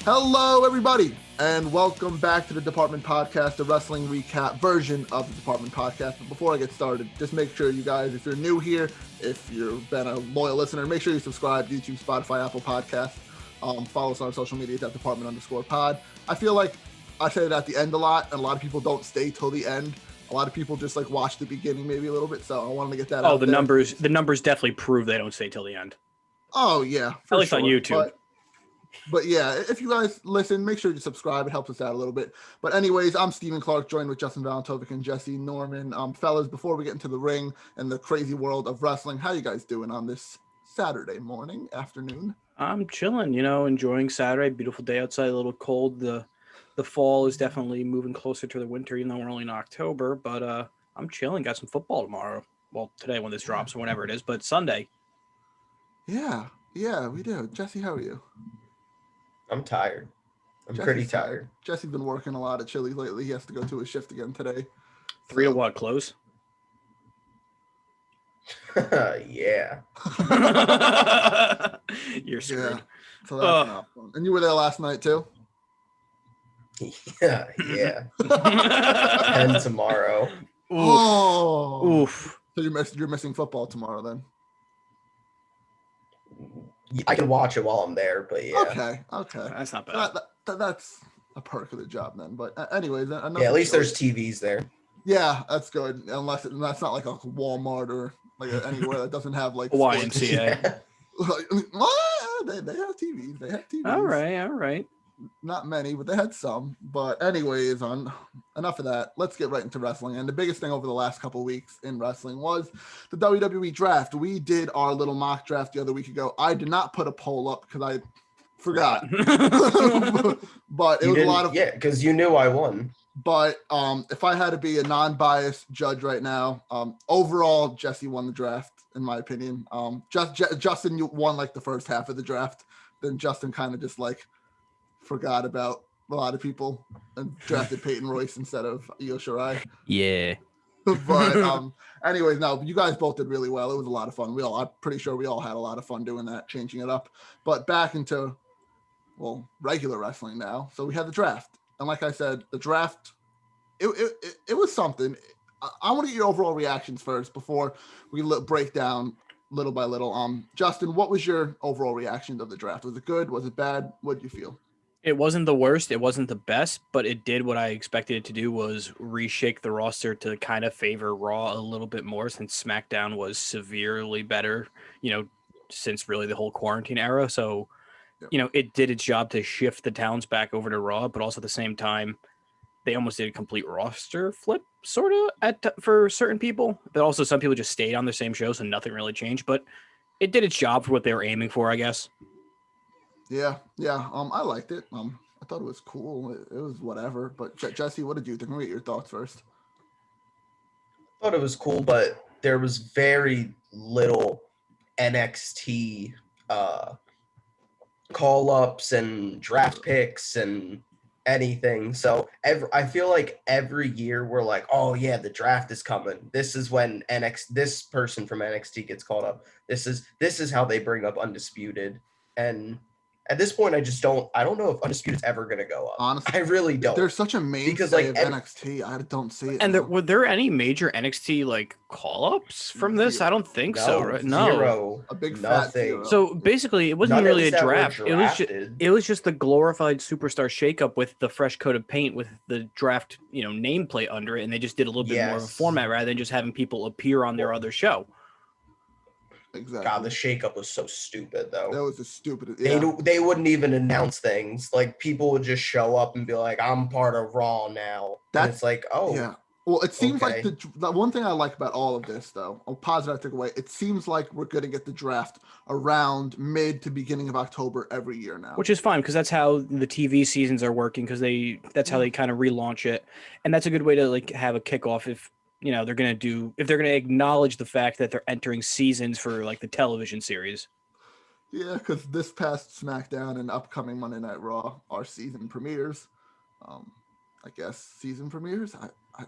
Hello, everybody, and welcome back to the Department Podcast, the wrestling recap version of the Department Podcast. But before I get started, just make sure you guys, if you're new here, if you've been a loyal listener, make sure you subscribe to YouTube, Spotify, Apple Podcasts. Follow us on our social media at Department_pod. I feel like I say it at the end a lot, and a lot of people don't stay till the end. A lot of people just like watch the beginning maybe a little bit, so I wanted to get that out the there. The numbers definitely prove they don't stay till the end. Oh, yeah. At least on YouTube. But yeah, if you guys listen, make sure you subscribe. It helps us out a little bit. But anyways, I'm Stephen Clark, joined with Justin Valentovic and Jesse Norman. Fellas, before we get into the ring and the crazy world of wrestling, how you guys doing on this Saturday morning, afternoon? I'm chilling, enjoying Saturday. Beautiful day outside, a little cold. The fall is definitely moving closer to the winter, even though we're only in October. But I'm chilling. Got some football tomorrow. Well, today when this drops or whenever it is, but Sunday. Yeah, we do. Jesse, how are you? I'm tired. I'm pretty tired. Jesse's been working a lot at Chili's lately. He has to go to his shift again today. 3 to what, close? Yeah. You're screwed. Yeah. So that's not fun. And you were there last night too? Yeah. And tomorrow. Oof. So you're missing football tomorrow then? I can watch it while I'm there, but yeah. Okay. That's not bad. That's a perk of the job then. But anyways, at least there's TVs there. Yeah, that's good. Unless that's not like a Walmart or like anywhere that doesn't have like YMCA. Yeah. They have TVs. They have TVs. All right. Not many, but they had some. But anyways, enough of that. Let's get right into wrestling. And the biggest thing over the last couple of weeks in wrestling was the WWE Draft. We did our little mock draft the other week ago. I did not put a poll up because I forgot. But it was a lot of because you knew I won. But if I had to be a non-biased judge right now, overall Jesse won the draft in my opinion. Justin, you won like the first half of the draft. Then Justin kind of just like forgot about a lot of people and drafted Peyton Royce instead of Io Shirai. Yeah. But anyways, no, you guys both did really well. It was a lot of fun. I'm pretty sure we all had a lot of fun doing that, changing it up. But back into regular wrestling now. So we had the draft. And like I said, the draft, it was something. I want to get your overall reactions first before we break down little by little. Justin, what was your overall reaction of the draft? Was it good? Was it bad? What did you feel? It wasn't the worst. It wasn't the best, but it did what I expected it to do, was reshake the roster to kind of favor Raw a little bit more, since SmackDown was severely better, since really the whole quarantine era. So, it did its job to shift the talents back over to Raw, but also at the same time, they almost did a complete roster flip, sort of, for certain people. But also some people just stayed on the same show, so nothing really changed. But it did its job for what they were aiming for, I guess. Yeah. I liked it. I thought it was cool. It was whatever. But Jesse, what did you think? Let me get your thoughts first. I thought it was cool, but there was very little NXT call-ups and draft picks and anything. So I feel like every year we're like, oh yeah, the draft is coming. This is when this person from NXT gets called up. This is how they bring up Undisputed. And at this point, I don't know if Undisputed is ever going to go up. Honestly, I really don't. There's such a mainstay of NXT. I don't see it. And were there any major NXT call-ups from this? I don't think so. Right? No, zero. A big nothing. fat zero. So basically, it wasn't really a draft. It was just the glorified superstar shakeup with the fresh coat of paint with the draft, nameplate under it, and they just did a little bit more of a format rather than just having people appear on their other show. Exactly. God, the shakeup was so stupid, though. That was the stupidest. Yeah. They wouldn't even announce things. Like, people would just show up and be like, I'm part of Raw now. And it's like, oh. Yeah. Well, it seems like the one thing I like about all of this, though, a positive I took away, it seems like we're going to get the draft around mid to beginning of October every year now. Which is fine, because that's how the TV seasons are working, because that's how they kind of relaunch it. And that's a good way to have a kickoff if they're going to acknowledge the fact that they're entering seasons for the television series. Yeah, because this past SmackDown and upcoming Monday Night Raw are season premieres. I guess season premieres.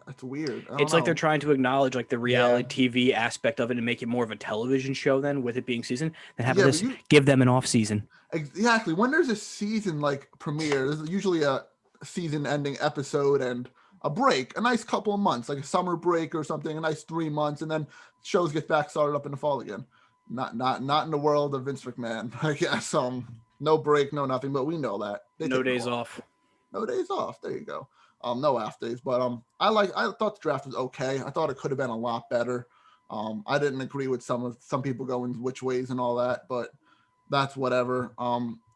It's weird. I don't It's like they're know. trying to acknowledge like the reality TV aspect of it and make it more of a television show then with it being season. Then have Yeah, this give them an off season. Exactly. When there's a season like premiere, there's usually a season-ending episode and a break, a nice couple of months, like a summer break or something, a nice 3 months, and then shows get back started up in the fall again. Not in the world of Vince McMahon. I guess no break, no nothing, but we know that No days off. No days off. There you go. No off days, but I thought the draft was okay. I thought it could have been a lot better. I didn't agree with some people going which ways and all that, but that's whatever.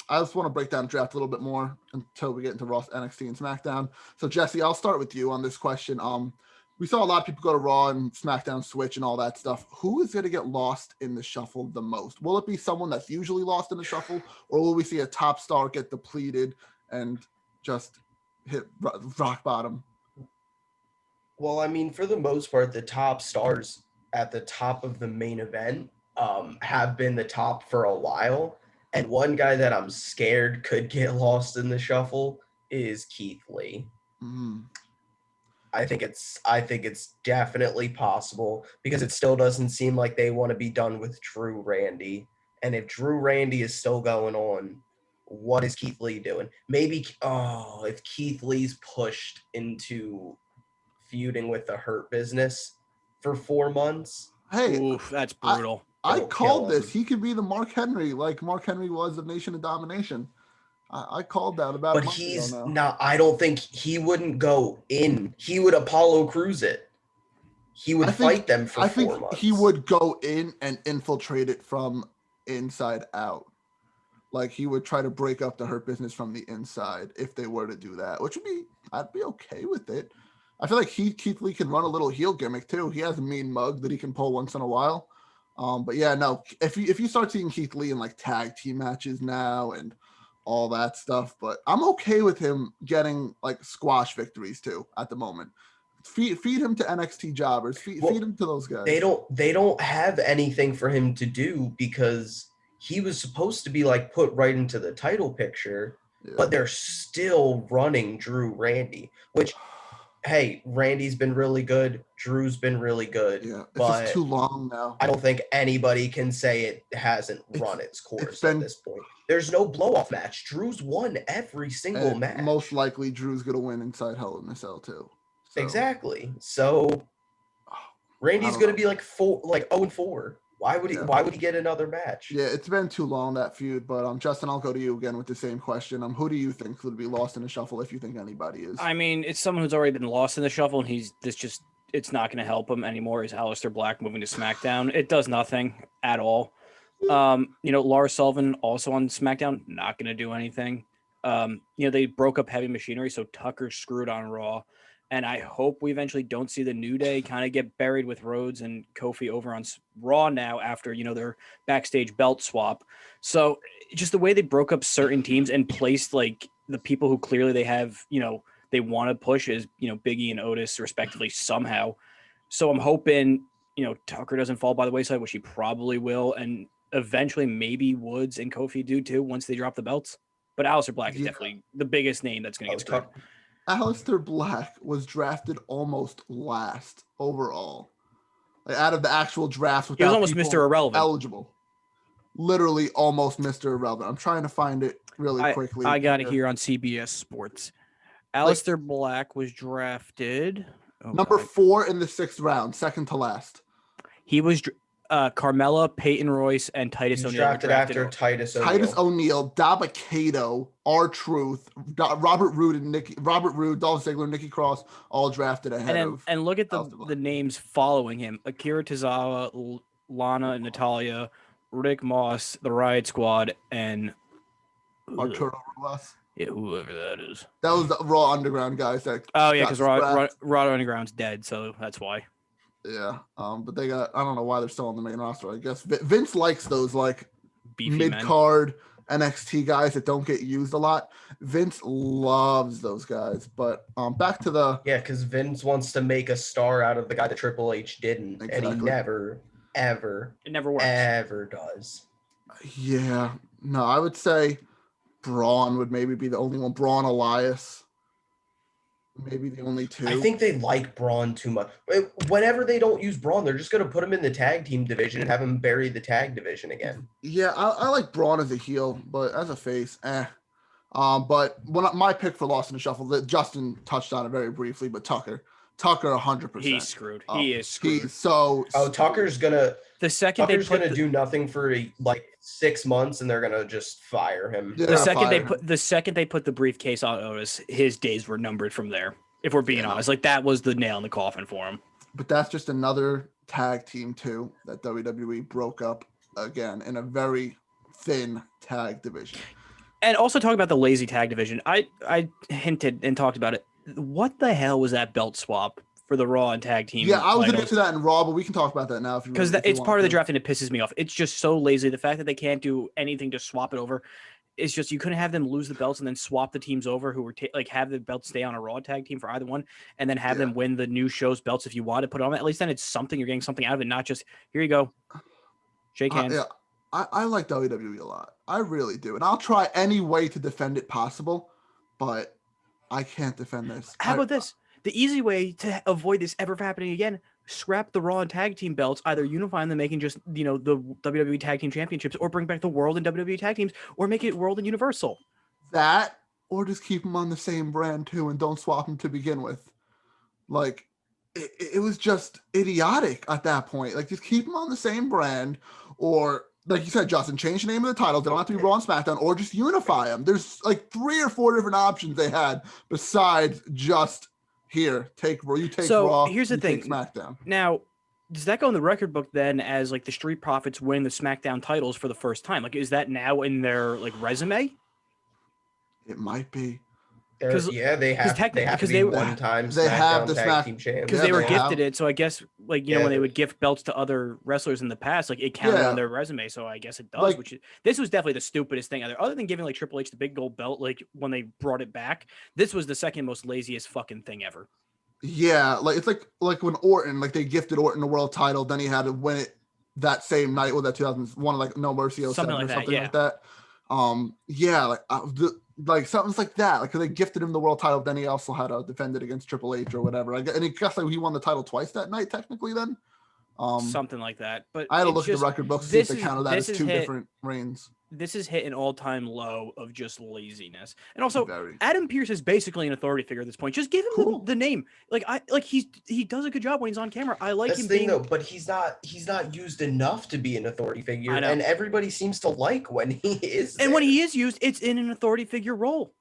I just want to break down the draft a little bit more until we get into Raw, NXT, and SmackDown. So Jesse, I'll start with you on this question. We saw a lot of people go to Raw and SmackDown switch and all that stuff. Who is going to get lost in the shuffle the most? Will it be someone that's usually lost in the shuffle, or will we see a top star get depleted and just hit rock bottom? Well, I mean, for the most part, the top stars at the top of the main event have been the top for a while. And one guy that I'm scared could get lost in the shuffle is Keith Lee. Mm-hmm. I think it's definitely possible because it still doesn't seem like they want to be done with Drew Randy. And if Drew Randy is still going on, what is Keith Lee doing? Maybe if Keith Lee's pushed into feuding with the Hurt Business for 4 months. Hey, oof, that's brutal. I called this. He could be the Mark Henry, like Mark Henry was of Nation of Domination. I called that about. But he's not. I don't think he wouldn't go in. He would Apollo Crews it. He would fight them for 4 months. He would go in and infiltrate it from inside out. Like he would try to break up the Hurt Business from the inside if they were to do that, which would be, I'd be okay with it. I feel like Keith Lee can run a little heel gimmick too. He has a mean mug that he can pull once in a while. But yeah, no, if you start seeing Keith Lee in like tag team matches now and all that stuff, but I'm okay with him getting like squash victories too at the moment. Feed him to NXT jobbers. Feed him to those guys. They don't have anything for him to do because he was supposed to be like put right into the title picture, but they're still running Drew Randy, which hey, Randy's been really good. Drew's been really good. Yeah, it's but just too long now. I don't think anybody can say it hasn't run its course at this point. There's no blow-off match. Drew's won every single match. Most likely, Drew's going to win inside Hell in a Cell, too. So. Exactly. So, Randy's going to be like 0-4. Why would he get another match? Yeah, it's been too long, that feud. But Justin, I'll go to you again with the same question. Who do you think would be lost in the shuffle if you think anybody is? I mean, it's someone who's already been lost in the shuffle, and it's not going to help him anymore. Is Aleister Black moving to SmackDown? It does nothing at all. Lars Sullivan also on SmackDown, not going to do anything. They broke up Heavy Machinery, so Tucker's screwed on Raw. And I hope we eventually don't see the New Day kind of get buried with Rhodes and Kofi over on Raw now after, their backstage belt swap. So just the way they broke up certain teams and placed like the people who clearly they have, they want to push is, Biggie and Otis respectively somehow. So I'm hoping, Tucker doesn't fall by the wayside, which he probably will. And eventually maybe Woods and Kofi do too once they drop the belts. But Aleister Black is definitely the biggest name that's going to get screwed. Aleister Black was drafted almost last overall. Like out of the actual draft, he was almost Mr. Irrelevant. Eligible. Literally almost Mr. Irrelevant. I'm trying to find it really quickly. I got it here on CBS Sports. Aleister Black was drafted number 4 in the 6th round, second to last. He was Carmella, Peyton Royce, and Titus O'Neil. Drafted after Titus O'Neil, Dabba-Kato, R-Truth, Robert Roode, Dolph Ziggler, Nikki Cross, all drafted ahead of. And look at the names following him: Akira Tozawa, Lana and Natalia, Rick Moss, the Riot Squad, and Arturo Ruas. Yeah, whoever that is. That was the Raw Underground guys. Because Raw Underground's dead, so that's why. Yeah, but they got, I don't know why they're still on the main roster. I guess Vince likes those like mid-card NXT guys that don't get used a lot. Vince loves those guys. But back to because Vince wants to make a star out of the guy that Triple H didn't, and he never, ever, it never works. Ever does. Yeah, no, I would say Braun would maybe be the only one. Braun Elias maybe the only two. I think they like Braun too much. Whenever they don't use Braun, they're just going to put him in the tag team division and have him bury the tag division again. Yeah, I like Braun as a heel, but as a face, But my pick for Lost in the Shuffle, that Justin touched on it very briefly, but Tucker 100%. He's screwed. He is screwed. He's so. Tucker's gonna Tucker's gonna do nothing for like 6 months, and they're gonna just fire him. Yeah, the second they put the briefcase on Otis, his days were numbered from there. If we're being honest, like that was the nail in the coffin for him. But that's just another tag team too that WWE broke up again in a very thin tag division. And also talking about the lazy tag division, I hinted and talked about it. What the hell was that belt swap for the Raw and tag team? Yeah, I was going to get to that in Raw, but we can talk about that now. Because it's part of the draft and it pisses me off. It's just so lazy. The fact that they can't do anything to swap it over. It's just you couldn't have them lose the belts and then swap the teams over who were have the belts stay on a Raw tag team for either one and then have them win the new show's belts if you want to put it on. At least then it's something. You're getting something out of it, not just, here you go. Shake hands. Yeah. I like WWE a lot. I really do. And I'll try any way to defend it possible, but I can't defend this. How about this? The easy way to avoid this ever happening again, scrap the Raw and tag team belts, either unifying them, making just, the WWE tag team championships, or bring back the world and WWE tag teams, or make it world and universal. That, or just keep them on the same brand too and don't swap them to begin with. Like, it was just idiotic at that point. Like, just keep them on the same brand, or like you said, Justin, change the name of the titles. They don't have to be Raw and SmackDown, or just unify them. There's like 3 or 4 different options they had besides just take Raw. Here's the thing. SmackDown. Now, does that go in the record book then as like the Street Profits win the SmackDown titles for the first time? Like, is that now in their resume? It might be. They have to be one-time SmackDown tag team champions. Because they were gifted it, so I guess when they would gift belts to other wrestlers in the past, it counted on their resume. So I guess it does. This was definitely the stupidest thing other than giving Triple H the big gold belt. When they brought it back, this was the second most laziest fucking thing ever. Yeah, it's like when Orton, they gifted Orton the world title, then he had to win it that same night with that 2001 No Mercy 07 something like that. Something like that. Because they gifted him the world title, then he also had to defend it against Triple H or whatever. And I guess he won the title twice that night, technically. Then, something like that. But I had to look at the record books to see if they counted that as 2 different reigns. This has hit an all-time low of just laziness. And also, Adam Pearce is basically an authority figure at this point. Just give him the name. He does a good job when he's on camera. I like him being... but he's not used enough to be an authority figure, and everybody seems to like when he is. And when he is used, it's in an authority figure role.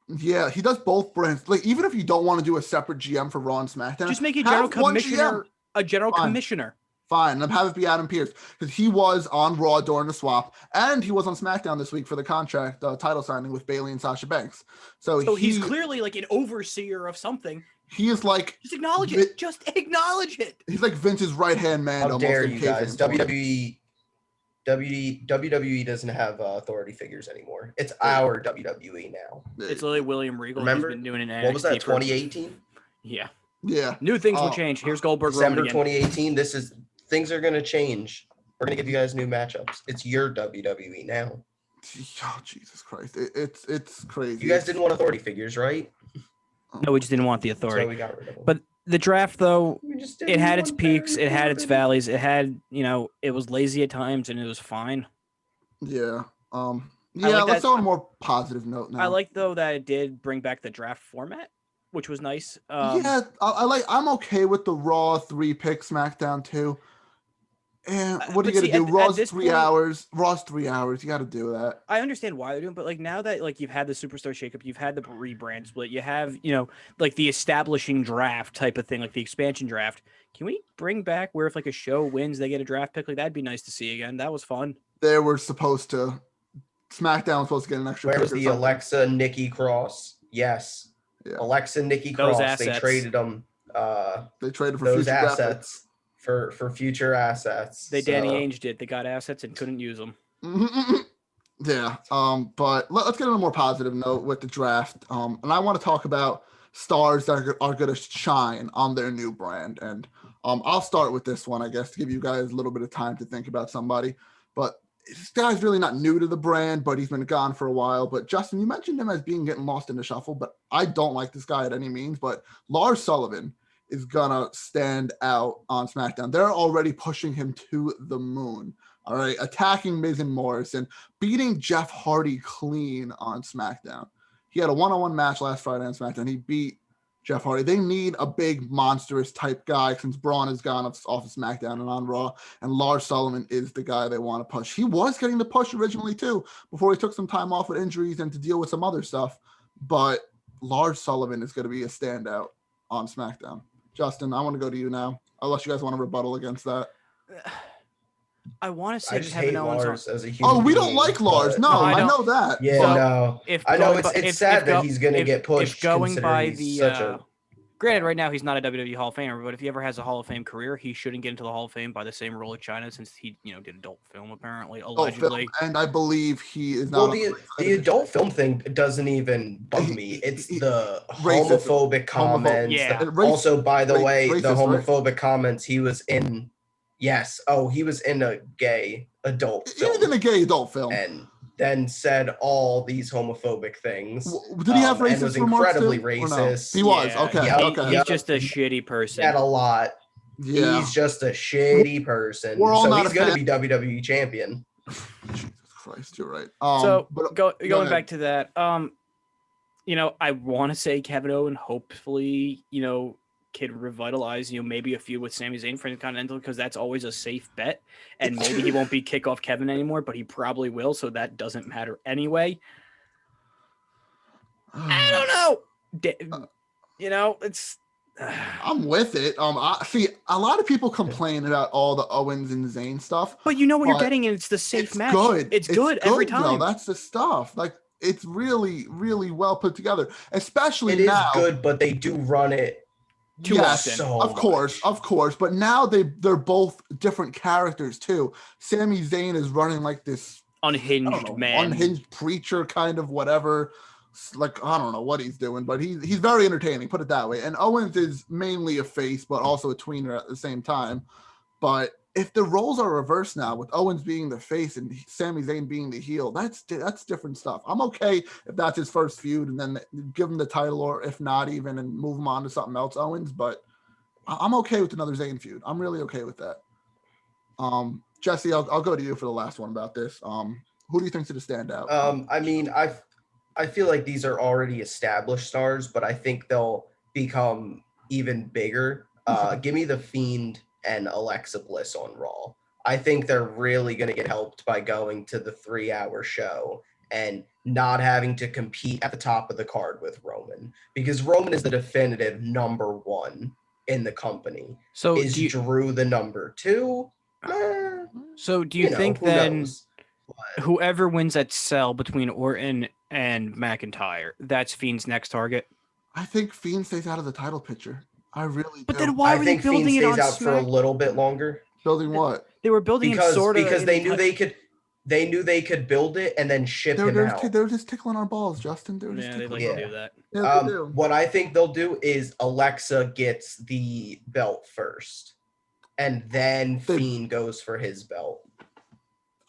Yeah, he does both brands. Even if you don't want to do a separate GM for Raw and SmackDown, just make a general commissioner. A general commissioner. Fine, and have it be Adam Pearce, because he was on Raw during the swap, and he was on SmackDown this week for the contract title signing with Bayley and Sasha Banks. So he's clearly an overseer of something. He is just acknowledge it. Just acknowledge it. He's like Vince's right hand man. How dare you guys? WWE doesn't have authority figures anymore. It's our WWE now. It's literally William Regal. Remember? He's been doing it. What was that? 2018. Yeah. Yeah. New things will change. Here's Goldberg. December 2018. Things are going to change. We're going to give you guys new matchups. It's your WWE now. Oh, Jesus Christ. It's crazy. You guys didn't want authority figures, right? No, we just didn't want the authority. So we got rid of them. But the draft, though, it had its peaks. It had its valleys. It had, it was lazy at times, and it was fine. Yeah. Let's go on a more positive note now. I like, though, that it did bring back the draft format, which was nice. I'm okay with the Raw 3-pick SmackDown 2. And what are you gonna do? Raw's 3 hours. Raw's 3 hours. You got to do that. I understand why they're doing, but now that you've had the superstar shakeup, you've had the rebrand split, you have the establishing draft type of thing, like the expansion draft. Can we bring back where if a show wins, they get a draft pick? That'd be nice to see again. That was fun. They were supposed to. SmackDown was supposed to get an extra. Where was the Alexa Nikki Cross? Yes. Yeah. Alexa Nikki Cross. They traded them. They traded for those future assets. For future assets. They Danny Ainge did. They got assets and couldn't use them. Yeah. But let's get on a more positive note with the draft. And I want to talk about stars that are going to shine on their new brand. And I'll start with this one, I guess, to give you guys a little bit of time to think about somebody. But this guy's really not new to the brand, but he's been gone for a while. But Justin, you mentioned him as getting lost in the shuffle, but I don't like this guy at any means. But Lars Sullivan is gonna stand out on SmackDown. They're already pushing him to the moon. All right, attacking Miz and Morrison, beating Jeff Hardy clean on SmackDown. He had a one-on-one match last Friday on SmackDown. He beat Jeff Hardy. They need a big, monstrous type guy since Braun has gone off of SmackDown and on Raw, and Lars Sullivan is the guy they want to push. He was getting the push originally, too, before he took some time off with injuries and to deal with some other stuff, but Lars Sullivan is going to be a standout on SmackDown. Justin, I want to go to you now, unless you guys want to rebuttal against that. I want to say I just Kevin hate Owens Lars as a human. Oh, we don't like Lars. No, I know that. Yeah, So, no. I know it's sad that he's going to get pushed. If going by he's the, such a granted, right now he's not a WWE Hall of Famer, but if he ever has a Hall of Fame career, he shouldn't get into the Hall of Fame by the same rule of China, since he, did adult film apparently, allegedly. And I believe he is not. Well, the adult film thing doesn't even bug me. It's the homophobic comments. Yeah. Also, by the way, racist, the homophobic comments, he was in. Yes. Oh, he was in a gay adult film. He was in a gay adult film. And then said all these homophobic things. Did he have racist and was remarks incredibly too, racist. No? He was. Yeah, Okay. Okay. He's just a shitty person. Had a lot. Yeah. He's just a shitty person. We're all so not he's going to be WWE champion. Jesus Christ, you're right. Going back to that, I want to say Kevin Owens, hopefully, can revitalize, maybe a feud with Sami Zayn for the Continental, because that's always a safe bet. And maybe he won't be Kickoff Kevin anymore, but he probably will, so that doesn't matter anyway. I don't know. It's. I'm with it. I see a lot of people complain about all the Owens and Zayn stuff, but you know what you're getting, and it's the safe match. It's good every time. Though. That's the stuff. Like, it's really, really well put together. Especially it now. It is good, but they do run it. Yes, of course. But now they're both different characters too. Sami Zayn is running like this unhinged preacher kind of whatever. Like, I don't know what he's doing, but he's very entertaining, put it that way. And Owens is mainly a face, but also a tweener at the same time. But if the roles are reversed now, with Owens being the face and Sami Zayn being the heel, that's different stuff. I'm okay if that's his first feud and then give him the title, or if not even, and move him on to something else, Owens. But I'm okay with another Zayn feud. I'm really okay with that. Jesse, I'll go to you for the last one about this. Who do you think's going to stand out? I feel like these are already established stars, but I think they'll become even bigger. Give me The Fiend and Alexa Bliss on Raw. I think they're really going to get helped by going to the 3-hour show and not having to compete at the top of the card with Roman, because Roman is the definitive number one in the company. So is Drew the number 2? So do you think then whoever wins at Cell between Orton and McIntyre, that's Fiend's next target? I think Fiend stays out of the title picture. I really do. But then why were they building Fiend it on stays out for a little bit longer? Building what? They were building it sort of because they knew they could. They knew they could build it and then ship him out. They were just tickling our balls, Justin. They like to do that. Yeah, they do. What I think they'll do is Alexa gets the belt first, and then Fiend goes for his belt.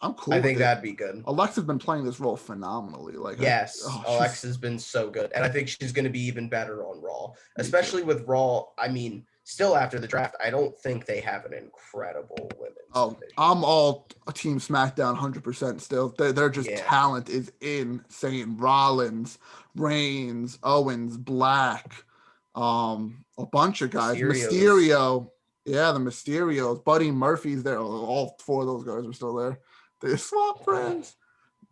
I'm cool. I think that'd be good. Alexa's been playing this role phenomenally. Alexa's been so good, and I think she's going to be even better on Raw, especially with Raw. I mean, still after the draft, I don't think they have an incredible women's division. I'm all Team SmackDown 100% still. They're just talent is insane. Rollins, Reigns, Owens, Black, a bunch of guys. Mysterio. Yeah, the Mysterios. Buddy Murphy's there. All 4 of those guys are still there. They swap friends.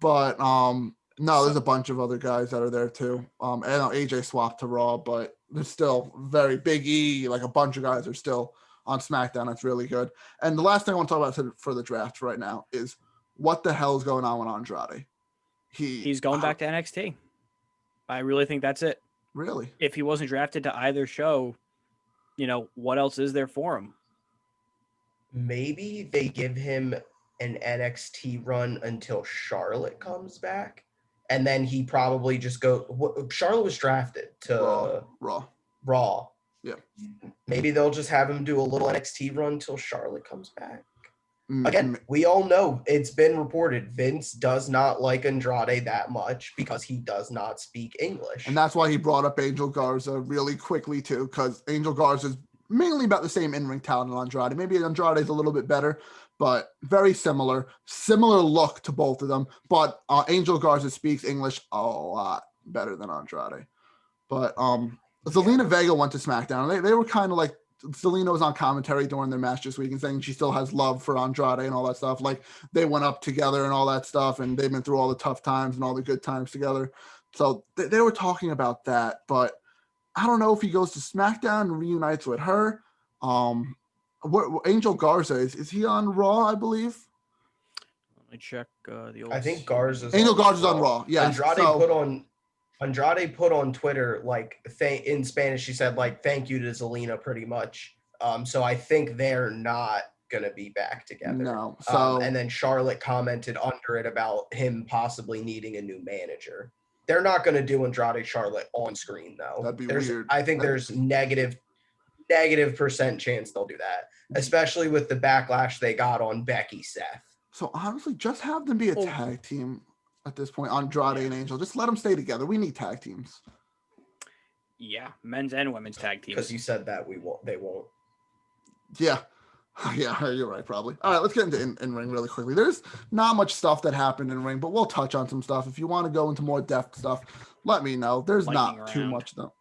But no, there's a bunch of other guys that are there too. And AJ swapped to Raw, but there's still very Big E, like a bunch of guys are still on SmackDown. That's really good. And the last thing I want to talk about for the draft right now is what the hell is going on with Andrade? He's going back to NXT. I really think that's it. Really? If he wasn't drafted to either show, what else is there for him? Maybe they give him an NXT run until Charlotte comes back, and then he probably just Charlotte was drafted to Raw. Yeah. Maybe they'll just have him do a little NXT run till Charlotte comes back. Again, we all know it's been reported Vince does not like Andrade that much because he does not speak English. And that's why he brought up Angel Garza really quickly too, because Angel Garza is mainly about the same in-ring talent as Andrade. Maybe Andrade is a little bit better, but very similar look to both of them. But Angel Garza speaks English a lot better than Andrade. But Zelina Vega went to SmackDown. They were kind of like, Zelina was on commentary during their match this week and saying she still has love for Andrade and all that stuff. Like they went up together and all that stuff, and they've been through all the tough times and all the good times together. So they were talking about that, but I don't know if he goes to SmackDown and reunites with her. Angel Garza, is he on Raw, I believe? Let me check the old. I think Garza's Angel Garza's on Raw. Yeah. Andrade put on Twitter, like, in Spanish, she said, like, thank you to Zelina, pretty much. So I think they're not going to be back together. No. So and then Charlotte commented under it about him possibly needing a new manager. They're not going to do Andrade Charlotte on screen, though. That'd be weird. I think there's negative % chance they'll do that, especially with the backlash they got on Becky Seth. So honestly, just have them be a tag team at this point, Andrade and Angel. Just let them stay together. We need tag teams. Yeah, men's and women's tag teams. Because you said that they won't. Yeah. Yeah, you're right, probably. All right, let's get into in-ring really quickly. There's not much stuff that happened in ring, but we'll touch on some stuff. If you want to go into more depth stuff, let me know. There's Lightning not too round. much though.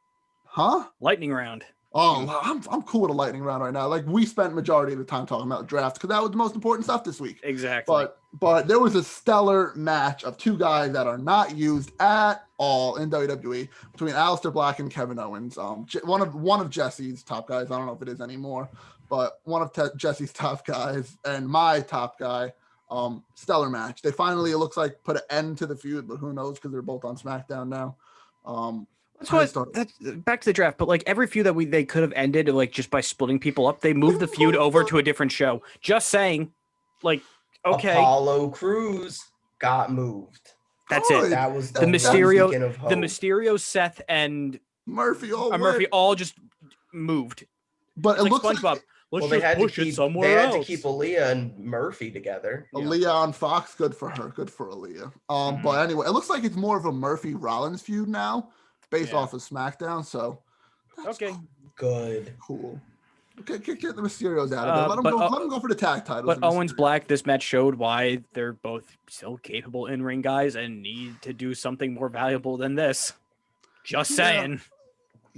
Huh? Lightning round. Oh, I'm cool with a lightning round right now. Like we spent majority of the time talking about draft because that was the most important stuff this week. Exactly. But there was a stellar match of two guys that are not used at all in WWE between Aleister Black and Kevin Owens. One of Jesse's top guys. I don't know if it is anymore, but one of Jesse's top guys and my top guy. Stellar match. They finally, it looks like, put an end to the feud, but who knows because they're both on SmackDown now. That's back to the draft, but like every feud that they could have ended like just by splitting people up, they moved the feud over to a different show. Just saying, like, okay, Apollo Crews got moved. That's it. That was the Mysterio, Seth, and Murphy all just moved. But it like looks SpongeBob. like Let's they just had push to keep, it somewhere They had else. to keep Aaliyah and Murphy together. Aaliyah on Fox, good for her. Good for Aaliyah. But anyway, it looks like it's more of a Murphy Rollins feud now, based off of SmackDown. So that's good, cool. Okay, get the Mysterios out of there. Let them go for the tag titles. But Owens Black, this match showed why they're both still capable in-ring guys and need to do something more valuable than this. Just saying.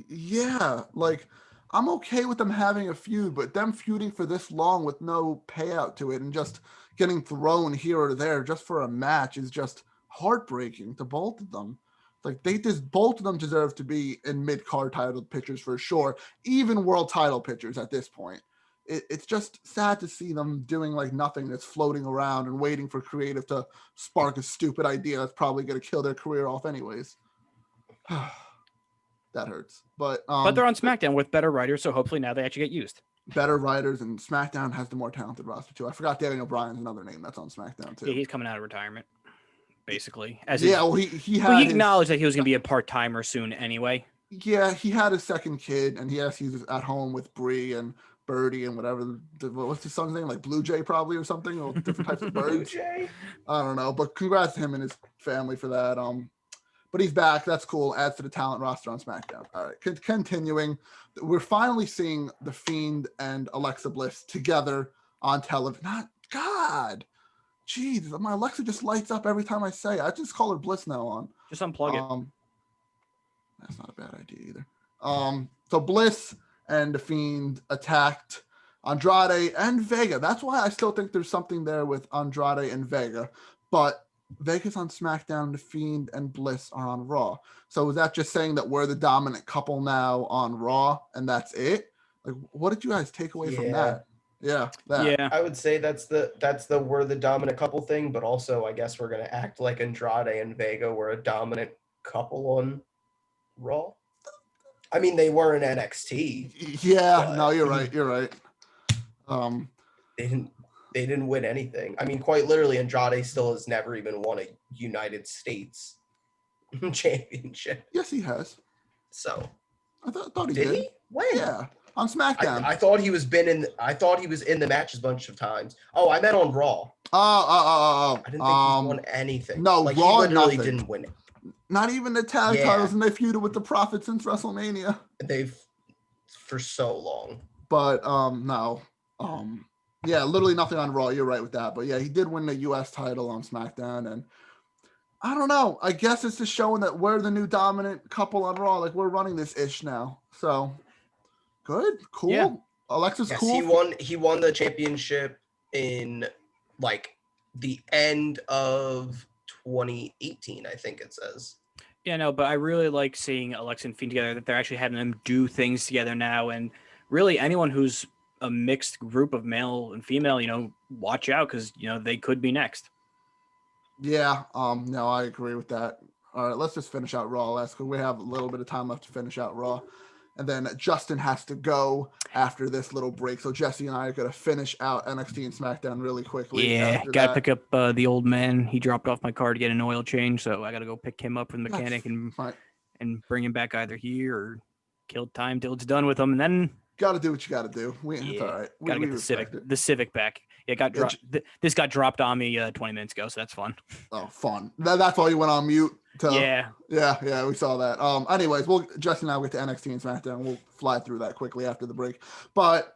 Yeah, like I'm okay with them having a feud, but them feuding for this long with no payout to it and just getting thrown here or there just for a match is just heartbreaking to both of them. Like both of them deserve to be in mid-card title pictures for sure, even world title pictures at this point. It's just sad to see them doing like nothing that's floating around and waiting for creative to spark a stupid idea that's probably going to kill their career off anyways. That hurts. But they're on SmackDown with better writers, so hopefully now they actually get used. Better writers, and SmackDown has the more talented roster too. I forgot Daniel Bryan's another name that's on SmackDown too. Yeah, he's coming out of retirement, basically. He acknowledged that he was going to be a part-timer soon anyway. Yeah, he had his second kid, and he's at home with Bree and Birdie and whatever. What's his son's name? Like Blue Jay probably or something, or different types of birds. Blue Jay? I don't know, but congrats to him and his family for that. But he's back. That's cool. Adds to the talent roster on SmackDown. All right, continuing. We're finally seeing The Fiend and Alexa Bliss together on television. God. Jeez, my Alexa just lights up every time I say it. I just call her Bliss now on. Just unplug it. That's not a bad idea either. So Bliss and The Fiend attacked Andrade and Vega. That's why I still think there's something there with Andrade and Vega. But Vega's on SmackDown, The Fiend and Bliss are on Raw. So is that just saying that we're the dominant couple now on Raw and that's it? Like, what did you guys take away from that? Yeah, Yeah. I would say that's the we're the dominant couple thing, but also I guess we're gonna act like Andrade and Vega were a dominant couple on Raw. I mean, they were in NXT. Yeah, no, you're right. You're right. They didn't win anything. I mean, quite literally, Andrade still has never even won a United States championship. Yes, he has. So I thought he did did. he? When? Yeah. on SmackDown. I thought he was in the match a bunch of times. Oh, I meant on Raw. Oh. I didn't think he's won anything. No, like, Raw, he literally nothing. didn't win it. Not even the tag titles, and they feuded with the Prophet since WrestleMania. They've for so long. But no. Yeah, literally nothing on Raw. You're right with that. But yeah, he did win the US title on SmackDown, and I don't know. I guess it's just showing that we're the new dominant couple on Raw. Like, we're running this ish now. So good, cool. Yeah. Alexa's cool. He won the championship in like the end of 2018, I think it says. Yeah, no, but I really like seeing Alexa and Fiend together, that they're actually having them do things together now. And really, anyone who's a mixed group of male and female, watch out, because, they could be next. Yeah, no, I agree with that. All right, let's just finish out Raw last, because we have a little bit of time left to finish out Raw. And then Justin has to go after this little break. So Jesse and I are going to finish out NXT and SmackDown really quickly. Yeah, got to pick up the old man. He dropped off my car to get an oil change, so I got to go pick him up from the mechanic and bring him back either here or kill time till it's done with him. And then got to do what you got to do. It's all right. Got to get the Civic back. Yeah, this got dropped on me 20 minutes ago, so that's fun. Oh, fun. That's why you went on mute. Yeah, we saw that. Anyways, Jesse and I will get to NXT and SmackDown. We'll fly through that quickly after the break. But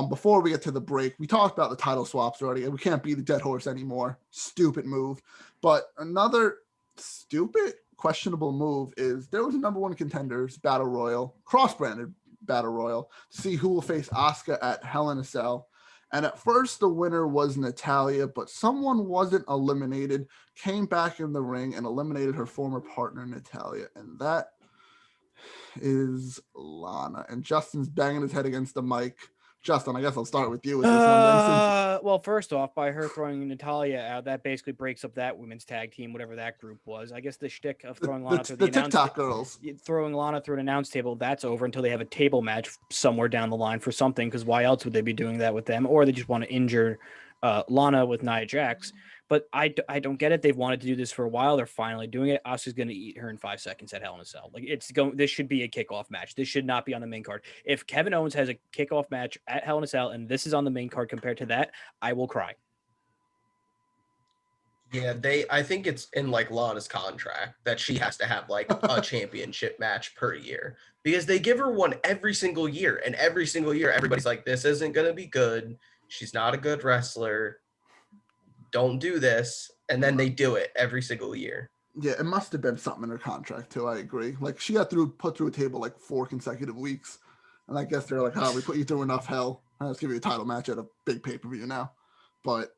before we get to the break, we talked about the title swaps already, and we can't beat a dead horse anymore. Stupid move. But another stupid, questionable move is there was a number one contenders battle royal, cross-branded battle royal, to see who will face Asuka at Hell in a Cell. And at first, the winner was Natalya, but someone wasn't eliminated, came back in the ring and eliminated her former partner, Natalya. And that is Lana. And Justin's banging his head against the mic. Justin, I guess I'll start with you with this one. Well, first off, by her throwing Natalya out, that basically breaks up that women's tag team, whatever that group was. I guess the shtick of throwing Lana through the Tik Tok girls, throwing Lana through an announce table, that's over until they have a table match somewhere down the line for something. Because why else would they be doing that with them? Or they just want to injure Lana with Nia Jax. But I don't get it. They've wanted to do this for a while. They're finally doing it. Asuka's going to eat her in 5 seconds at Hell in a Cell. Like, this should be a kickoff match. This should not be on the main card. If Kevin Owens has a kickoff match at Hell in a Cell and this is on the main card compared to that, I will cry. Yeah, I think it's in like Lana's contract that she has to have like a championship match per year, because they give her one every single year, and every single year everybody's like, this isn't going to be good. She's not a good wrestler. Don't do this. And then they do it every single year. Yeah, it must have been something in her contract too. I agree. Like, she got put through a table like 4 consecutive weeks. And I guess they're like, we put you through enough hell. Let's give you a title match at a big pay-per-view now. But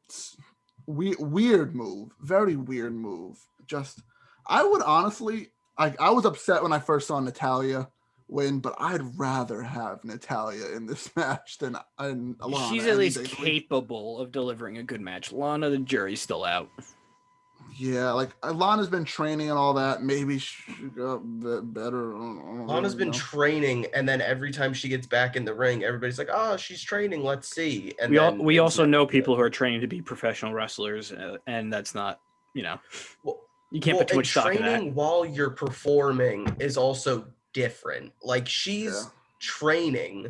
weird move. Very weird move. Just, I would honestly, I was upset when I first saw Natalya win, but I'd rather have Natalya in this match than Lana. She's at least capable of delivering a good match. Lana, the jury's still out. Yeah, like Lana's been training and all that. Maybe she got better. Lana's been training, and then every time she gets back in the ring, everybody's like, "Oh, she's training. Let's see." And we also know people who are training to be professional wrestlers, and that's not, well, you can't put too much stock in that. Training while you're performing is also different. Like, she's training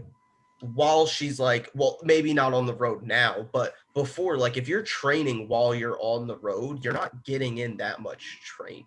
while she's like, well, maybe not on the road now, but before, like, if you're training while you're on the road, you're not getting in that much training.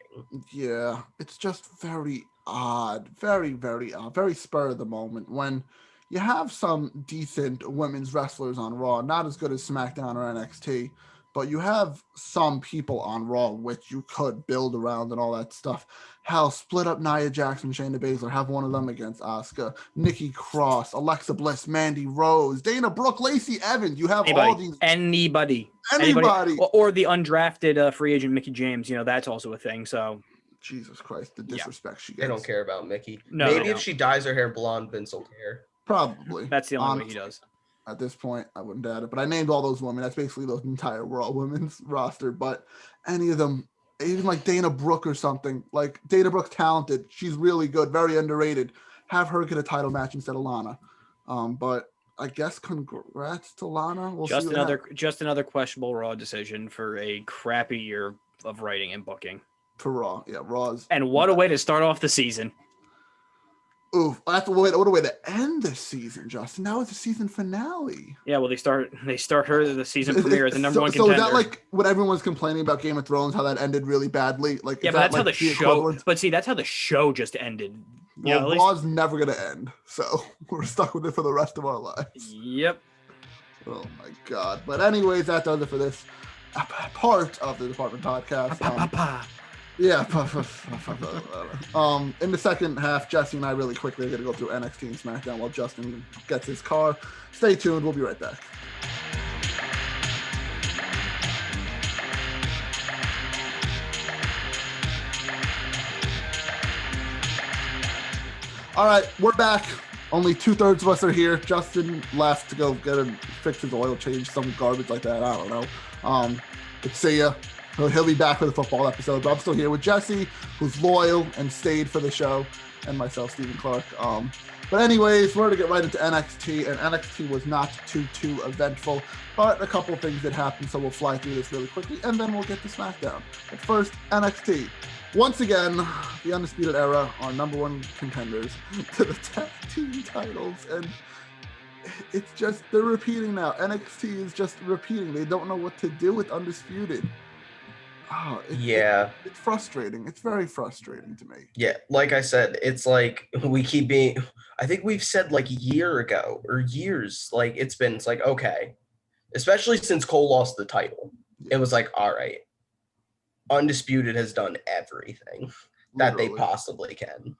Yeah, it's just very odd, very, very odd, very spur of the moment when you have some decent women's wrestlers on Raw, not as good as SmackDown or NXT, but you have some people on Raw which you could build around and all that stuff. Hell, split up Nia Jax and Shayna Baszler, have one of them against Asuka, Nikki Cross, Alexa Bliss, Mandy Rose, Dana Brooke, Lacey Evans. You have all these. Anybody. Or the undrafted free agent Mickie James. That's also a thing. So. Jesus Christ, the disrespect she gets. They don't care about Mickie. No, maybe if she dyes her hair blonde, Vince will care. Probably. That's the only way he does. At this point, I wouldn't doubt it. But I named all those women. That's basically the entire Raw women's roster. But any of them, even like Dana Brooke or something, like Dana Brooke's talented. She's really good, very underrated. Have her get a title match instead of Lana. But I guess congrats to Lana. Just another questionable Raw decision for a crappy year of writing and booking. For Raw. Yeah, Raw's. And what a way to start off the season. Oof, what a way to end the season, Justin. Now it's the season finale. Yeah, well, they start her the season premiere as the number one So contender. is that like what everyone's complaining about Game of Thrones, how that ended really badly? Like, yeah, is but that's like how the show. equivalent? But see, that's how the show just ended. Well, at least. Raw's never gonna end, so we're stuck with it for the rest of our lives. Yep. Oh my god! But anyways, that does it for this part of the Department Podcast. Yeah. In the second half, Jesse and I really quickly are going to go through NXT and SmackDown while Justin gets his car. Stay tuned. We'll be right back. All right, we're back. Only 2/3 of us are here. Justin left to go fix his oil change, some garbage like that. I don't know. See ya. He'll be back for the football episode, but I'm still here with Jesse, who's loyal and stayed for the show, and myself, Stephen Clark. But anyways, we're going to get right into NXT, and NXT was not too eventful, but a couple of things did happen, so we'll fly through this really quickly, and then we'll get to SmackDown. But first, NXT. Once again, the Undisputed Era are number one contenders to the tag team titles, and it's just, they're repeating now. NXT is just repeating. They don't know what to do with Undisputed. Oh, it's frustrating. It's very frustrating to me. Yeah, like I said, it's like we keep being. I think we've said like a year ago or years. Like it's like okay, especially since Cole lost the title. Yeah. It was like all right, Undisputed has done everything that they possibly can.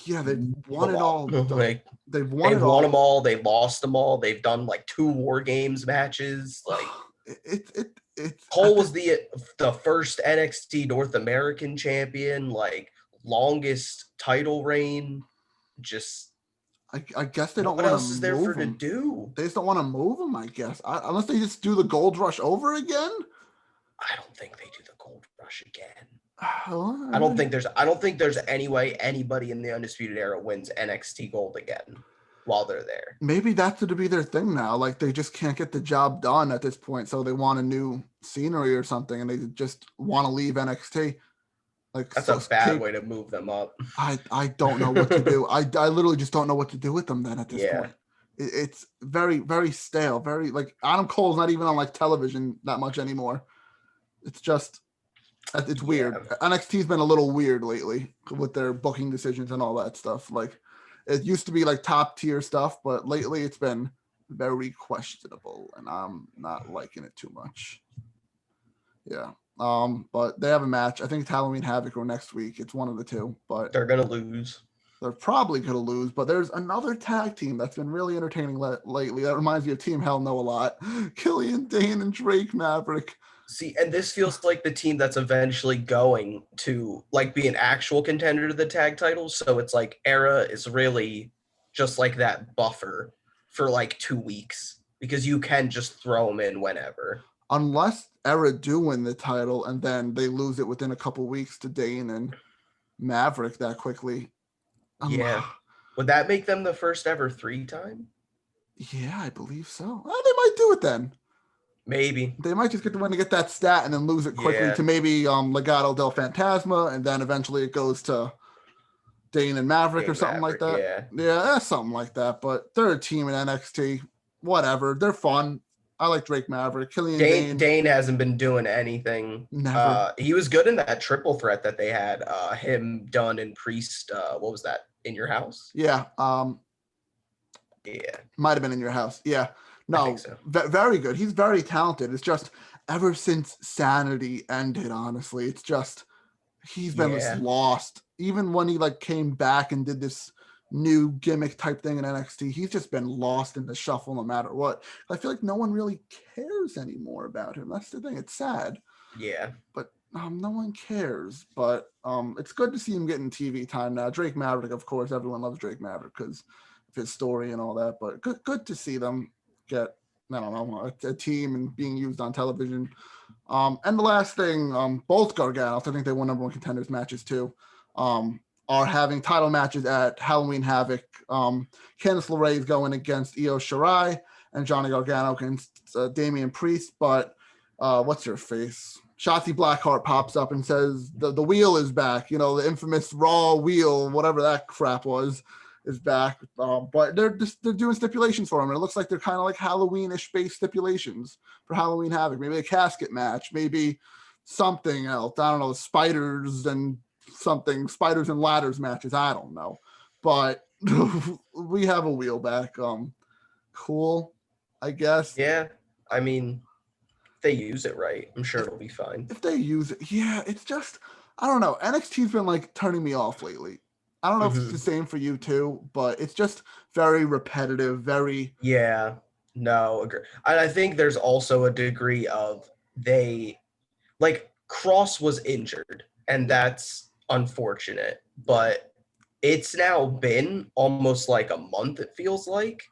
Yeah, they've won it all. Like they've won them all. They lost them all. They've done like 2 War Games matches. Like Cole was the first NXT North American champion, like longest title reign. Just I guess they don't want to. What else is there for to do? They just don't want to move him, I guess. Unless they just do the Gold Rush over again. I don't think they do the Gold Rush again. I don't think there's any way anybody in the Undisputed Era wins NXT Gold again while they're there. Maybe that's to be their thing now. Like they just can't get the job done at this point, so they want a new scenery or something, and they just want to leave NXT. Like that's a bad way to move them up. I don't know what to do. I literally just don't know what to do with them then at this point. It's very, very stale. Very like Adam Cole's not even on like television that much anymore. It's just it's weird. NXT's been a little weird lately with their booking decisions and all that stuff. Like it used to be like top tier stuff, but lately it's been very questionable, and I'm not liking it too much. Yeah. But they have a match. I think it's Halloween Havoc or next week. It's one of the two, but they're gonna lose. They're probably gonna lose. But there's another tag team that's been really entertaining lately. That reminds me of Team Hell No a lot. Killian Dane and Drake Maverick. See, and this feels like the team that's eventually going to like be an actual contender to the tag titles. So it's like Era is really just like that buffer for like 2 weeks because you can just throw them in whenever. Unless Era do win the title and then they lose it within a couple weeks to Dane and Maverick that quickly. Yeah. Would that make them the first ever 3-time? Yeah, I believe so. Well, they might do it then. Maybe. They might just want to get that stat and then lose it quickly to maybe Legado del Fantasma, and then eventually it goes to Dane and Maverick or something like that. Yeah, something like that. But they're a team in NXT. Whatever. They're fun. I like Drake Maverick. Killian Dane hasn't been doing anything. Never. He was good in that triple threat that they had. Him, Dunn, and Priest. What was that? In Your House? Yeah. Yeah. Might have been In Your House. Yeah. No, I think so. Very good. He's very talented. It's just ever since Sanity ended, honestly, it's just he's been just lost. Even when he like came back and did this new gimmick type thing in NXT, he's just been lost in the shuffle no matter what. I feel like no one really cares anymore about him. That's the thing. It's sad. Yeah. But no one cares. But it's good to see him getting TV time now. Drake Maverick, of course, everyone loves Drake Maverick because of his story and all that. But good to see them get, I don't know, a team and being used on television. And the last thing, both Garganos, I think they won number one contenders matches too, are having title matches at Halloween Havoc. Candice LeRae is going against Io Shirai and Johnny Gargano against Damian Priest. But what's her face? Shotzi Blackheart pops up and says the wheel is back. You know, the infamous Raw wheel, whatever that crap was, is back. But they're doing stipulations for him, and it looks like they're kind of like Halloween-ish based stipulations for Halloween Havoc. Maybe a casket match, maybe something else. I don't know, spiders and ladders matches. I don't know, but we have a wheel back. Cool, I guess. Yeah, I mean, if they use it right, I'm sure it'll be fine. If they use it, yeah, it's just, I don't know. NXT's been like turning me off lately. I don't know if it's the same for you too, but it's just very repetitive, very. Yeah, no, agree. I think there's also a degree of Cross was injured, and that's unfortunate, but it's now been almost like a month, it feels like.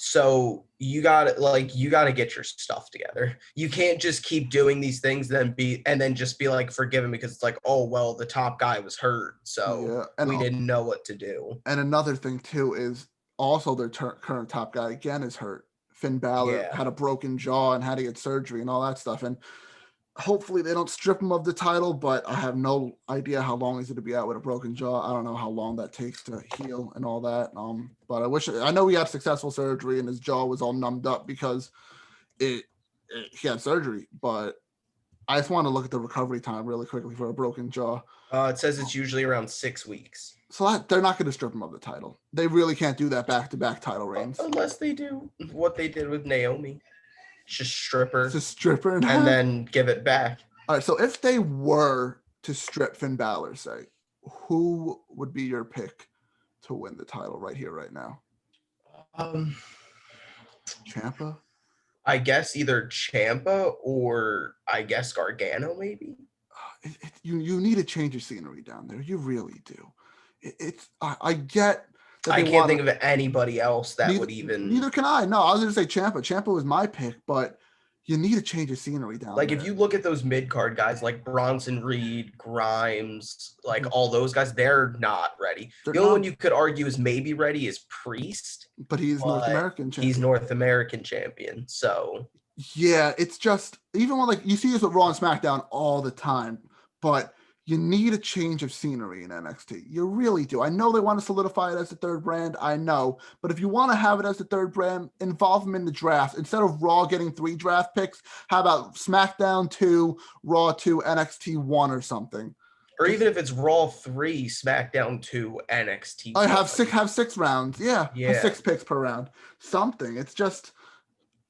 So you gotta get your stuff together. You can't just keep doing these things and then just be like forgiven because it's like, oh well, the top guy was hurt, so we didn't know what to do. And another thing too is also their current top guy again is hurt. Finn Balor had a broken jaw and had to get surgery and all that stuff. And hopefully they don't strip him of the title, but I have no idea how long he's going to be out with a broken jaw. I don't know how long that takes to heal and all that. But I know he had successful surgery and his jaw was all numbed up because he had surgery. But I just want to look at the recovery time really quickly for a broken jaw. It says it's usually around 6 weeks. So they're not going to strip him of the title. They really can't do that back-to-back title reigns. Unless they do what they did with Naomi. Just strip her. Just strip her. And then give it back. All right, so if they were to strip Finn Balor, say, who would be your pick to win the title right here, right now? Ciampa? I guess either Ciampa or I guess Gargano, maybe. You need to change your scenery down there. You really do. I get that I can't think of anybody else that would even. Neither can I. No, I was going to say Ciampa. Ciampa was my pick, but you need to change your scenery down there. Like if you look at those mid-card guys like Bronson Reed, Grimes, like all those guys, they're not ready. The only one you could argue is maybe ready is Priest. But he's North American champion. He's North American champion. So yeah, it's just even when you see this with Raw and SmackDown all the time, but you need a change of scenery in NXT. You really do. I know they want to solidify it as the third brand. I know. But if you want to have it as the third brand, involve them in the draft. Instead of Raw getting 3 draft picks, how about SmackDown 2, Raw 2, NXT 1 or something? Or even if it's Raw 3, SmackDown 2, NXT 1. I have 6 rounds. Yeah. 6 picks per round. Something. It's just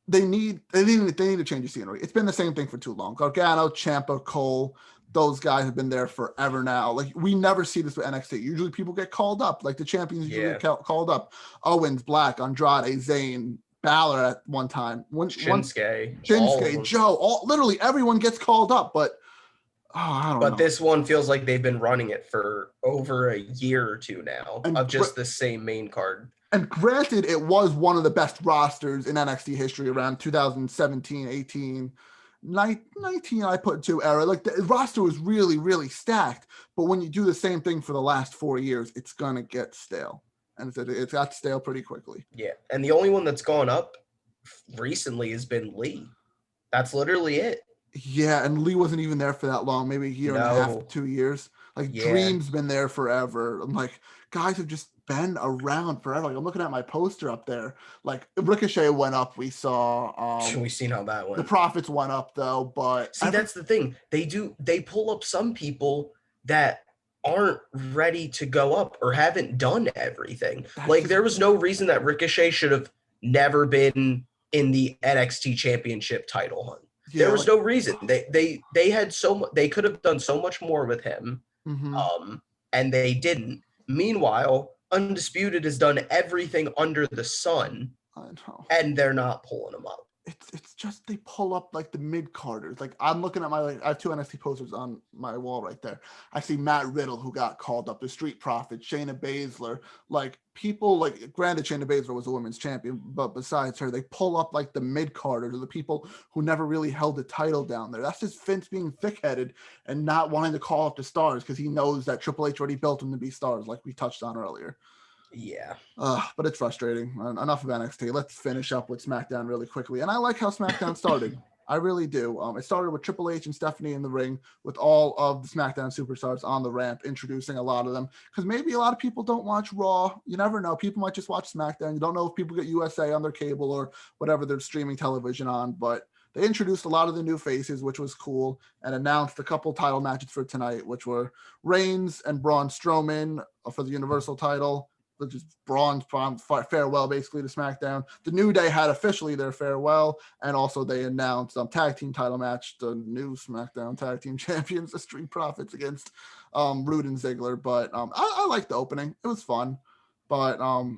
they need to change the scenery. It's been the same thing for too long. Gargano, Ciampa, Cole, those guys have been there forever now. Like we never see this with NXT. Usually people get called up. Like the champions usually get called up. Owens, Black, Andrade, Zayn, Balor at one time. Shinsuke, Joe. Literally everyone gets called up. But I don't know. But this one feels like they've been running it for over a year or two now of just the same main card. And granted, it was one of the best rosters in NXT history around 2017, 18. 19 I put to era. Like the roster was really, really stacked. But when you do the same thing for the last 4 years, it's gonna get stale. And it's got stale pretty quickly. Yeah. And the only one that's gone up recently has been Lee. That's literally it. Yeah, and Lee wasn't even there for that long, maybe a year and a half, 2 years. Like Dream's been there forever. I'm like, guys have just been around forever. Like I'm looking at my poster up there. Like Ricochet went up. We saw. We've seen how that went. The Profits went up though, but see, that's the thing. They pull up some people that aren't ready to go up or haven't done everything. Like there was no reason that Ricochet should have never been in the NXT Championship title hunt. Yeah, there was no reason. They had they could have done so much more with him. Mm-hmm. And they didn't. Meanwhile, Undisputed has done everything under the sun. I know. And they're not pulling them up. It's just they pull up like the mid-carders. Like I'm looking at I have 2 NXT posters on my wall right there. I see Matt Riddle who got called up, the Street Profits, Shayna Baszler, like people like granted Shayna Baszler was a women's champion, but besides her, they pull up like the mid-carders or the people who never really held the title down there. That's just Vince being thick-headed and not wanting to call up the stars because he knows that Triple H already built them to be stars, like we touched on earlier. Yeah. But it's frustrating. Enough of NXT. Let's finish up with SmackDown really quickly. And I like how SmackDown started. I really do. It started with Triple H and Stephanie in the ring with all of the SmackDown superstars on the ramp, introducing a lot of them. Because maybe a lot of people don't watch Raw. You never know. People might just watch SmackDown. You don't know if people get USA on their cable or whatever they're streaming television on. But they introduced a lot of the new faces, which was cool, and announced a couple title matches for tonight, which were Reigns and Braun Strowman for the Universal title. Which is Braun's farewell basically to SmackDown. The New Day had officially their farewell, and also they announced tag team title match, the new SmackDown tag team champions, the Street Profits against Rude and Ziggler. But I liked the opening; it was fun. But a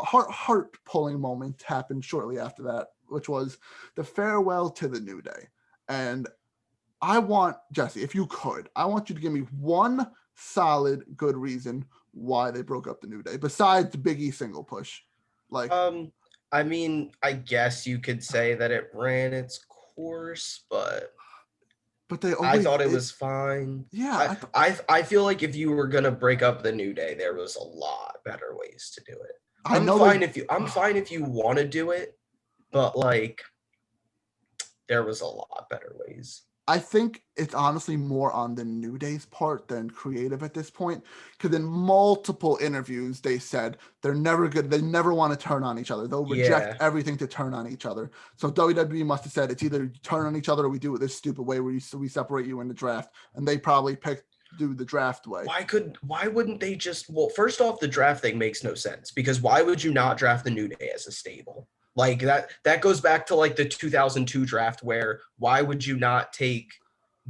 heart pulling moment happened shortly after that, which was the farewell to the New Day. And I want Jesse, if you could, I want you to give me one solid good reason why they broke up the New Day besides the Big E single push. Like I mean, I guess you could say that it ran its course, but they always, I thought it was fine. Yeah, I feel like if you were gonna break up the New Day, there was a lot better ways to do it. I'm fine if you want to do it, but like there was a lot better ways. I think it's honestly more on the New Day's part than creative at this point, because in multiple interviews they said they're never good. They never want to turn on each other. They'll reject everything to turn on each other. So WWE must have said it's either turn on each other or we do it this stupid way where we separate you in the draft, and they probably picked do the draft way. Why wouldn't they just? Well, first off, the draft thing makes no sense because why would you not draft the New Day as a stable? Like that goes back to like the 2002 draft where why would you not take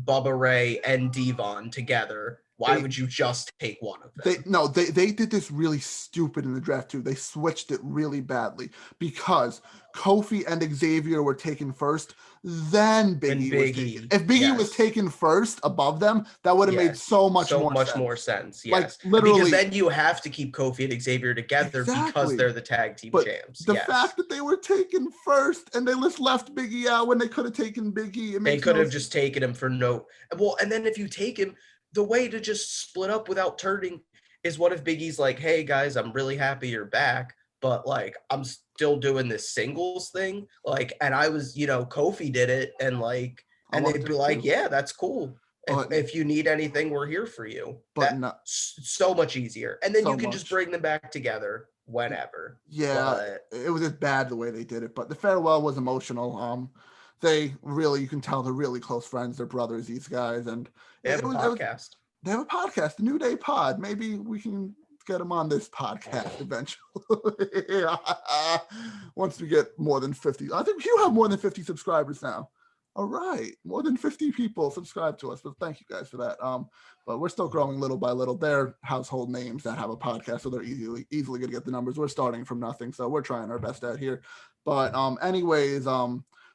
Bubba Ray and Devon together? Why would you just take one of them? They did this really stupid in the draft too. They switched it really badly because Kofi and Xavier were taken first, then Big E was taken. If Big E was taken first above them, that would have made so much more sense. Yes. Like literally, because then you have to keep Kofi and Xavier together because they're the tag team champs. The fact that they were taken first and they just left Big E out when they could have taken Big E. They could have just taken him for no. Well, and then if you take him, the way to just split up without turning is what if Big E's like, hey guys, I'm really happy you're back, but like I'm still doing this singles thing. Like, and I was, Kofi did it, and like, and they'd be like, yeah, that's cool. If you need anything, we're here for you. But so much easier. And then you can just bring them back together whenever. Yeah, it was just bad the way they did it. But the farewell was emotional. You can tell they're really close friends. They're brothers, these guys. And they have a podcast. They have a podcast, the New Day Pod. Maybe we can get them on this podcast eventually. Once we get more than 50. I think you have more than 50 subscribers now. All right. More than 50 people subscribe to us. But thank you guys for that. But we're still growing little by little. They're household names that have a podcast, so they're easily going to get the numbers. We're starting from nothing, so we're trying our best out here. But anyways,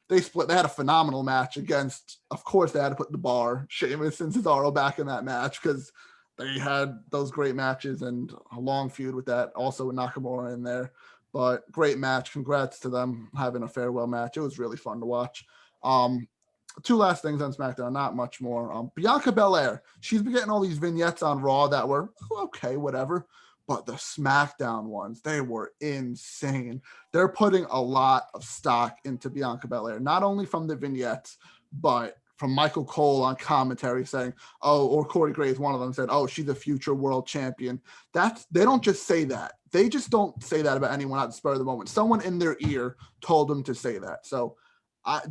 they split. They had a phenomenal match against, of course, they had to put the bar, Sheamus and Cesaro back in that match because they had those great matches and a long feud with that. Also with Nakamura in there. But great match. Congrats to them having a farewell match. It was really fun to watch. Two last things on SmackDown, not much more. Bianca Belair, she's been getting all these vignettes on Raw that were okay, whatever. But the SmackDown ones, they were insane. They're putting a lot of stock into Bianca Belair, not only from the vignettes, but from Michael Cole on commentary saying, or Corey Graves, one of them said, she's a future world champion. They don't just say that. They just don't say that about anyone at the spur of the moment. Someone in their ear told them to say that. So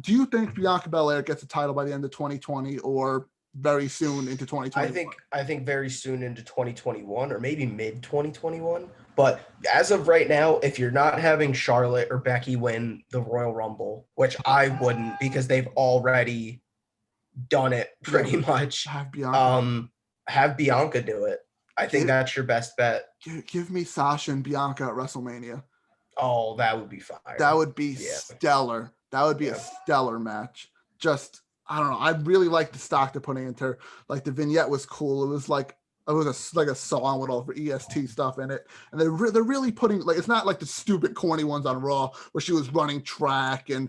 do you think Bianca Belair gets a title by the end of 2020 or very soon into 2021? I think very soon into 2021 or maybe mid 2021. But as of right now, if you're not having Charlotte or Becky win the Royal Rumble, which I wouldn't because they've already done it pretty much, have Bianca do it. I think that's your best bet. Give me Sasha and Bianca at WrestleMania. Oh, that would be fire. That would be stellar. That would be a stellar match. Just I don't know. I really like the stock they're putting into her. Like the vignette was cool. It was like a song with all the EST stuff in it, and they're really putting it's not like the stupid corny ones on Raw where she was running track and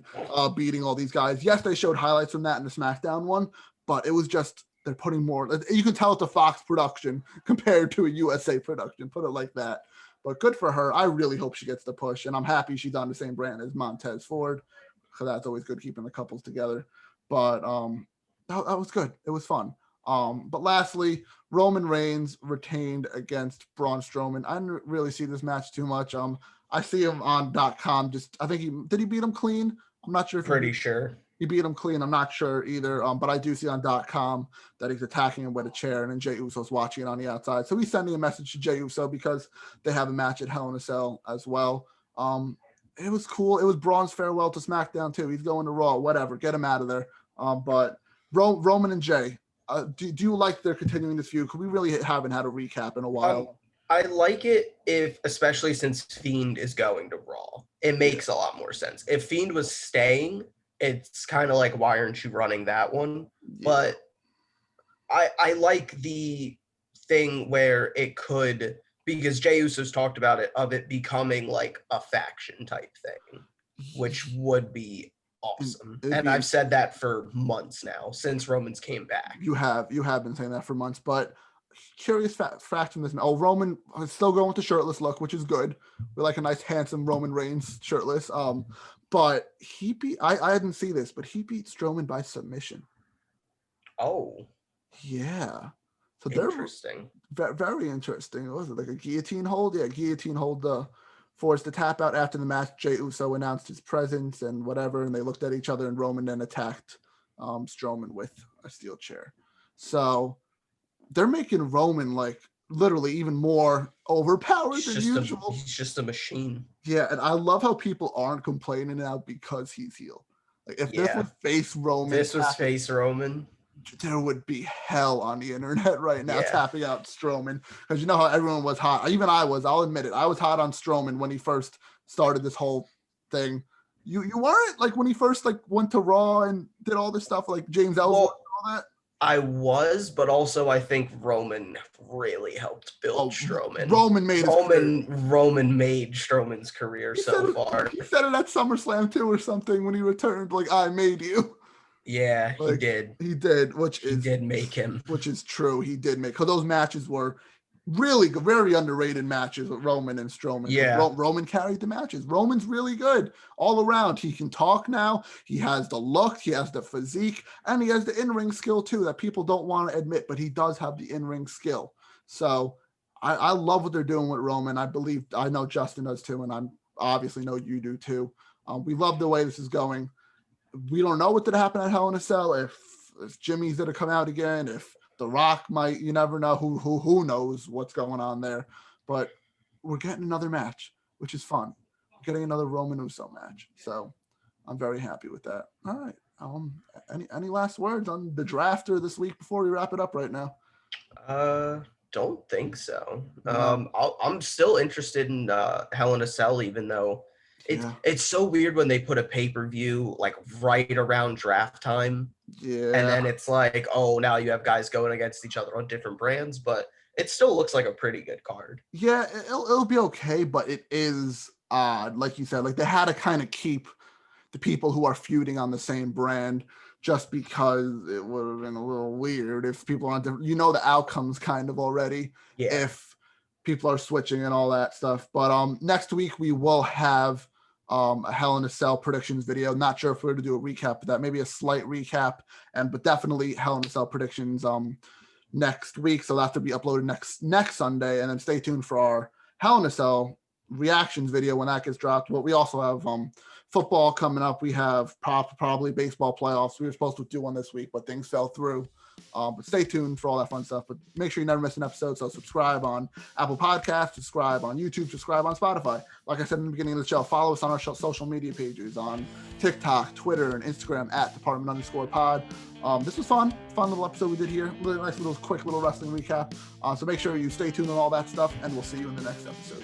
beating all these guys. Yes, they showed highlights from that in the SmackDown one, but it was just they're putting more. You can tell it's a Fox production compared to a USA production. Put it like that. But good for her. I really hope she gets the push, and I'm happy she's on the same brand as Montez Ford. because that's always good keeping the couples together. But that was good. It was fun. But lastly, Roman Reigns retained against Braun Strowman. I didn't really see this match too much. I see him on .com. I think did he beat him clean? I'm not sure if Pretty sure. He beat him clean. I'm not sure either. But I do see on .com that he's attacking him with a chair, and then Jey Uso's watching it on the outside. So he's sending a message to Jey Uso because they have a match at Hell in a Cell as well. It was cool. It was Braun's farewell to SmackDown too. He's going to Raw. Whatever, get him out of there. But Roman and Jey, do you like they're continuing this feud? Because we really haven't had a recap in a while. I like it especially since Fiend is going to Raw. It makes a lot more sense. If Fiend was staying, it's kind of like, why aren't you running that one? Yeah. But I like the thing where it could, because Jey Uso's talked about it, of it becoming like a faction type thing, which would be awesome. I've said that for months now, since Roman's came back. You have been saying that for months, but curious fact from this. Oh, Roman is still going with the shirtless look, which is good. We like a nice, handsome Roman Reigns shirtless. But he beat, I didn't see this, but he beat Strowman by submission. Oh. Yeah. So interesting. They're very interesting. What was it, like a guillotine hold? Yeah, guillotine hold forced the tap out. After the match, Jey Uso announced his presence and whatever, and they looked at each other, and Roman then attacked Strowman with a steel chair. So they're making Roman like literally even more overpowered than usual. He's just a machine. Yeah, and I love how people aren't complaining now because he's heel. Like if this was face Roman, there would be hell on the internet right now tapping out Strowman, because you know how everyone was hot. Even I was. I'll admit it. I was hot on Strowman when he first started this whole thing. You weren't, like, when he first like went to Raw and did all this stuff like James Ellsworth and all that. I was, but also I think Roman really helped build Strowman. Roman made Strowman's career so far. He said it at SummerSlam too or something when he returned, like, I made you. Yeah, like, he did. He did, he did make him. Which is true. He did make, because those matches were really good, very underrated matches with Roman and Strowman. Yeah. Roman carried the matches. Roman's really good all around. He can talk now. He has the look. He has the physique. And he has the in-ring skill too that people don't want to admit, but he does have the in-ring skill. So I love what they're doing with Roman. I know Justin does too, and I obviously know you do too. We love the way this is going. We don't know what did happen at Hell in a Cell, if Jimmy's going to come out again, if The Rock might, you never know, who knows what's going on there. But we're getting another match, which is fun. We're getting another Roman Uso match. So I'm very happy with that. All right. Any last words on the draft or this week before we wrap it up right now? Don't think so. I'm still interested in Hell in a Cell, even though it's so weird when they put a pay-per-view like right around draft time. Yeah. And then it's like, oh, now you have guys going against each other on different brands, but it still looks like a pretty good card. Yeah, it'll be okay, but it is odd. Like you said, like they had to kind of keep the people who are feuding on the same brand, just because it would have been a little weird if people aren't different. You know the outcomes kind of already. Yeah. If people are switching and all that stuff. But next week we will have a Hell in a Cell predictions video. Not sure if we're going to do a recap of that, maybe a slight recap, but definitely Hell in a Cell predictions next week. So that will be uploaded next Sunday, and then stay tuned for our Hell in a Cell reactions video when that gets dropped. But we also have football coming up. We have probably baseball playoffs. We were supposed to do one this week, but things fell through. But stay tuned for all that fun stuff. But make sure you never miss an episode. So subscribe on Apple Podcasts, subscribe on YouTube, subscribe on Spotify. Like I said in the beginning of the show, follow us on our social media pages on TikTok, Twitter, and Instagram at Department_pod. This was fun little episode we did here. Really nice little quick little wrestling recap. So make sure you stay tuned on all that stuff, and we'll see you in the next episode.